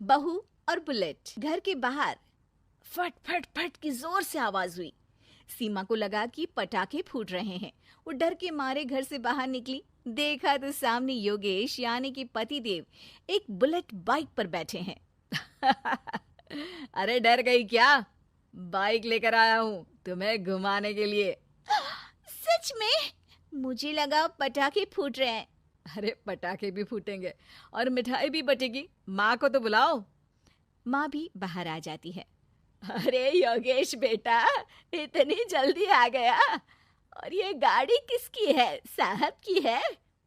बहू और बुलेट। घर के बाहर फट फट फट की जोर से आवाज हुई। सीमा को लगा कि पटाखे फूट रहे हैं। वो डर के मारे घर से बाहर निकली। देखा तो सामने योगेश यानी कि पतिदेव एक बुलेट बाइक पर बैठे हैं। अरे डर गई क्या? बाइक लेकर आया हूँ तुम्हें घुमाने के लिए। सच में? मुझे लगा पटाखे फूट रहे हैं। अरे पटाखे भी फूटेंगे और मिठाई भी बटेगी। माँ को तो बुलाओ। माँ भी बाहर आ जाती है। अरे योगेश बेटा, इतनी जल्दी आ गया? और ये गाड़ी किसकी है? साहब की है?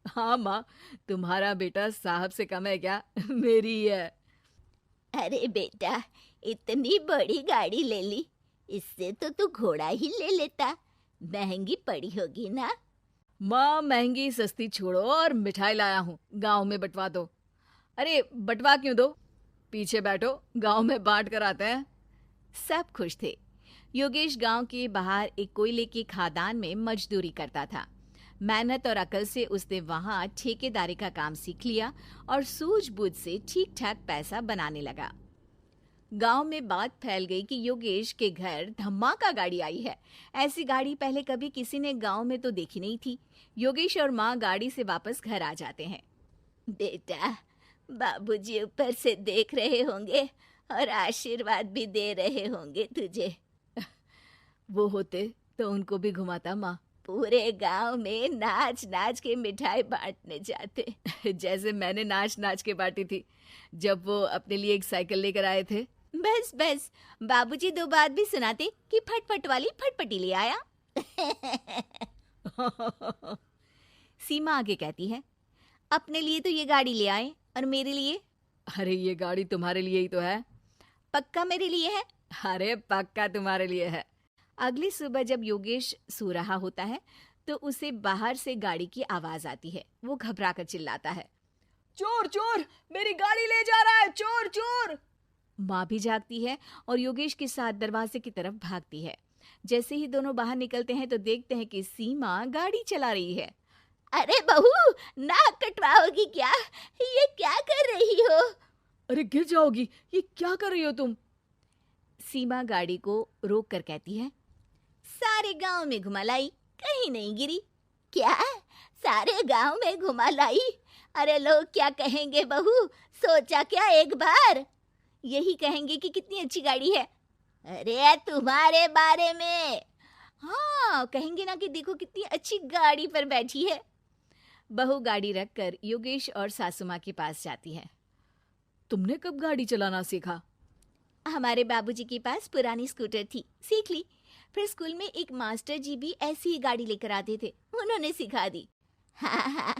हाँ माँ, तुम्हारा बेटा साहब से कम है क्या? मेरी ही है। अरे बेटा, इतनी बड़ी गाड़ी ले ली। इससे तो तू घोड़ा ही ले लेता। महंगी पड़ी होगी ना? माँ महंगी सस्ती छोड़ो और मिठाई लाया हूँ, गांव में बंटवा दो। अरे बंटवा क्यों दो? पीछे बैठो, गांव में बांट कर आते हैं। सब खुश थे। योगेश गांव के बाहर एक कोयले की खदान में मजदूरी करता था। मेहनत और अकल से उसने वहां ठेकेदारी का काम सीख लिया और सूझबूझ से ठीक ठाक पैसा बनाने लगा। गांव में बात फैल गई कि योगेश के घर धमाका गाड़ी आई है। ऐसी गाड़ी पहले कभी किसी ने गांव में तो देखी नहीं थी। योगेश और माँ गाड़ी से वापस घर आ जाते हैं। बेटा, बाबूजी ऊपर से देख रहे होंगे और आशीर्वाद भी दे रहे होंगे तुझे। वो होते तो उनको भी घुमाता माँ। पूरे गांव में नाच नाच के मिठाई बांटने जाते। जैसे मैंने नाच नाच के बांटी थी जब वो अपने लिए एक साइकिल लेकर आए थे। बस बस, बाबूजी दो बात भी सुनाते कि फटफट वाली फटफटी ले आया। सीमा आगे कहती है, अपने लिए तो ये गाड़ी ले आए और मेरे लिए? अरे ये गाड़ी तुम्हारे लिए ही तो है। पक्का मेरे लिए है? अरे पक्का तुम्हारे लिए है। अगली सुबह जब योगेश सो रहा होता है तो उसे बाहर से गाड़ी की आवाज आती है। वो घबरा कर चिल्लाता है, चोर चोर, मेरी गाड़ी ले जा रहा है, चोर चोर। माँ भी जागती है और योगेश के साथ दरवाजे की तरफ भागती है। जैसे ही दोनों बाहर निकलते हैं तो देखते हैं कि सीमा गाड़ी चला रही है। अरे बहू, नाक कटवाओगी क्या? ये क्या कर रही हो? अरे गिर जाओगी, ये क्या कर रही हो तुम? सीमा गाड़ी को रोक कर कहती है, सारे गांव में घुमा लाई, कहीं नहीं गिरी। क्या? सारे गांव में घुमा लाई? अरे लोग क्या कहेंगे बहू? सोचा क्या एक बार? यही कहेंगे कि कितनी अच्छी गाड़ी है। अरे तुम्हारे बारे में। हाँ, कहेंगे ना कि देखो कितनी अच्छी गाड़ी पर बैठी है। बहू गाड़ी रखकर योगेश और सासू माँ के पास जाती है। तुमने कब गाड़ी चलाना सीखा? हमारे बाबूजी के पास पुरानी स्कूटर थी, सीख ली। फिर स्कूल में एक मास्टर जी भी ऐसी ही गाड़ी लेकर आते थे, उन्होंने सिखा दी। हाँ हाँ,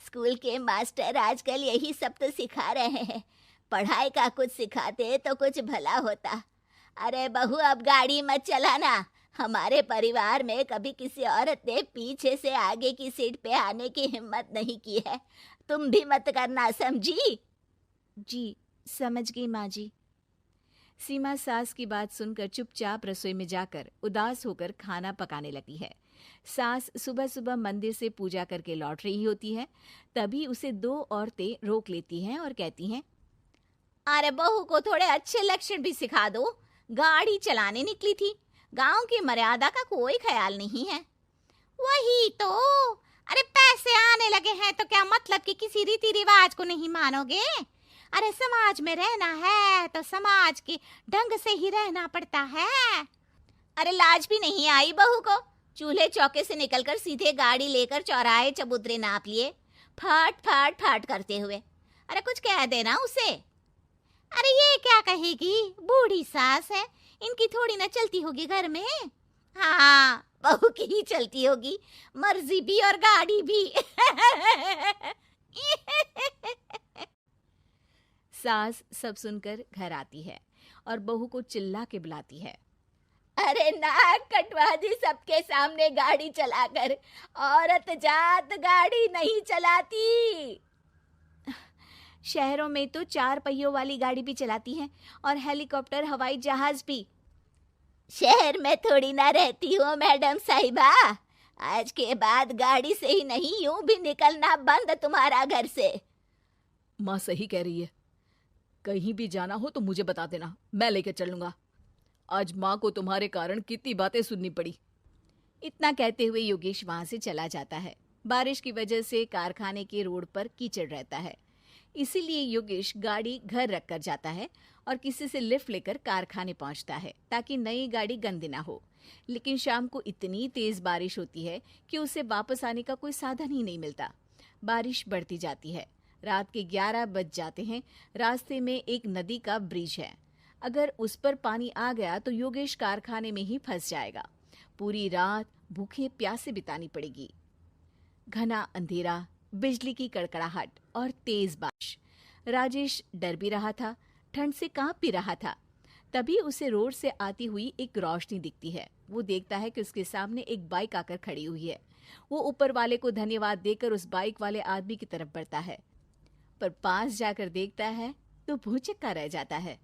स्कूल के मास्टर आजकल यही सब तो सिखा रहे हैं। पढ़ाई का कुछ सिखाते तो कुछ भला होता। अरे बहू, अब गाड़ी मत चलाना। हमारे परिवार में कभी किसी औरत ने पीछे से आगे की सीट पे आने की हिम्मत नहीं की है। तुम भी मत करना, समझी? जी समझ गई माँ जी। सीमा सास की बात सुनकर चुपचाप रसोई में जाकर उदास होकर खाना पकाने लगती है। सास सुबह सुबह मंदिर से पूजा करके लौट रही होती है। तभी उसे दो औरतें रोक लेती हैं और कहती हैं, अरे बहू को थोड़े अच्छे लक्षण भी सिखा दो। गाड़ी चलाने निकली थी, गांव की मर्यादा का कोई ख्याल नहीं है। वही तो। अरे पैसे आने लगे हैं तो क्या मतलब कि किसी रीति रिवाज को नहीं मानोगे? अरे समाज में रहना है तो समाज के ढंग से ही रहना पड़ता है। अरे लाज भी नहीं आई बहू को? चूल्हे चौके से निकलकर सीधे गाड़ी लेकर चौराहे चबूतरे नाप लिए, फट फट फट करते हुए। अरे कुछ कह देना उसे। अरे ये क्या कहेगी? बूढ़ी सास है, इनकी थोड़ी ना चलती होगी घर में। हाँ, बहू की ही चलती होगी, मर्जी भी और गाड़ी भी। सास सब सुनकर घर आती है और बहू को चिल्ला के बुलाती है, अरे नाक कटवा दी सबके सामने गाड़ी चलाकर। औरत जात गाड़ी नहीं चलाती। शहरों में तो 4 पहियों वाली गाड़ी भी चलाती हैं और हेलीकॉप्टर, हवाई जहाज भी। शहर में थोड़ी ना रहती हो मैडम साहिबा। आज के बाद गाड़ी से ही नहीं, यूं भी निकलना बंद तुम्हारा घर से। माँ सही कह रही है, कहीं भी जाना हो तो मुझे बता देना, मैं लेकर चलूंगा। आज माँ को तुम्हारे कारण कितनी बातें सुननी पड़ी। इतना कहते हुए योगेश वहां से चला जाता है। बारिश की वजह से कारखाने के रोड पर कीचड़ रहता है, इसीलिए योगेश गाड़ी घर रख कर जाता है और किसी से लिफ्ट लेकर कारखाने पहुंचता है ताकि नई गाड़ी गंदी ना हो। लेकिन शाम को इतनी तेज बारिश होती है कि उसे वापस आने का कोई साधन ही नहीं मिलता। बारिश बढ़ती जाती है। रात के 11 बज जाते हैं। रास्ते में एक नदी का ब्रिज है। अगर उस पर पानी आ गया तो योगेश कारखाने में ही फंस जाएगा। पूरी रात भूखे प्यासे बितानी पड़ेगी। घना अंधेरा, बिजली की कड़कड़ाहट और तेज बारिश। राजेश डर भी रहा था, ठंड से कांप भी रहा था। तभी उसे रोड से आती हुई एक रोशनी दिखती है। वो देखता है कि उसके सामने एक बाइक आकर खड़ी हुई है। वो ऊपर वाले को धन्यवाद देकर उस बाइक वाले आदमी की तरफ बढ़ता है, पर पास जाकर देखता है तो भौचक्का रह जाता है।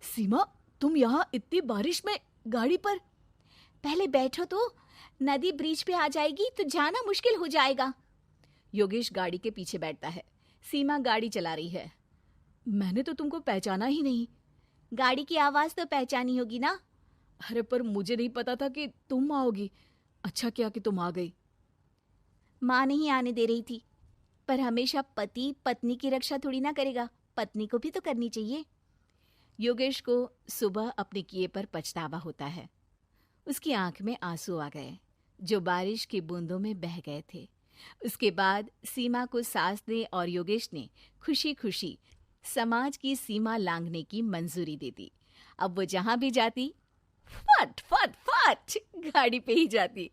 सीमा, तुम यहाँ इतनी बारिश में गाड़ी पर? पहले बैठो तो, नदी ब्रिज पे आ जाएगी तो जाना मुश्किल हो जाएगा। योगेश गाड़ी के पीछे बैठता है। सीमा गाड़ी चला रही है। मैंने तो तुमको पहचाना ही नहीं। गाड़ी की आवाज तो पहचानी होगी ना। अरे पर मुझे नहीं पता था कि तुम आओगी। अच्छा किया कि तुम आ गई। माँ नहीं आने दे रही थी, पर हमेशा पति पत्नी की रक्षा थोड़ी ना करेगा, पत्नी को भी तो करनी चाहिए। योगेश को सुबह अपने किए पर पछतावा होता है। उसकी आंख में आंसू आ गए जो बारिश की बूंदों में बह गए थे। उसके बाद सीमा को सास ने और योगेश ने खुशी खुशी समाज की सीमा लांघने की मंजूरी दे दी। अब वो जहां भी जाती फट फट फट गाड़ी पे ही जाती।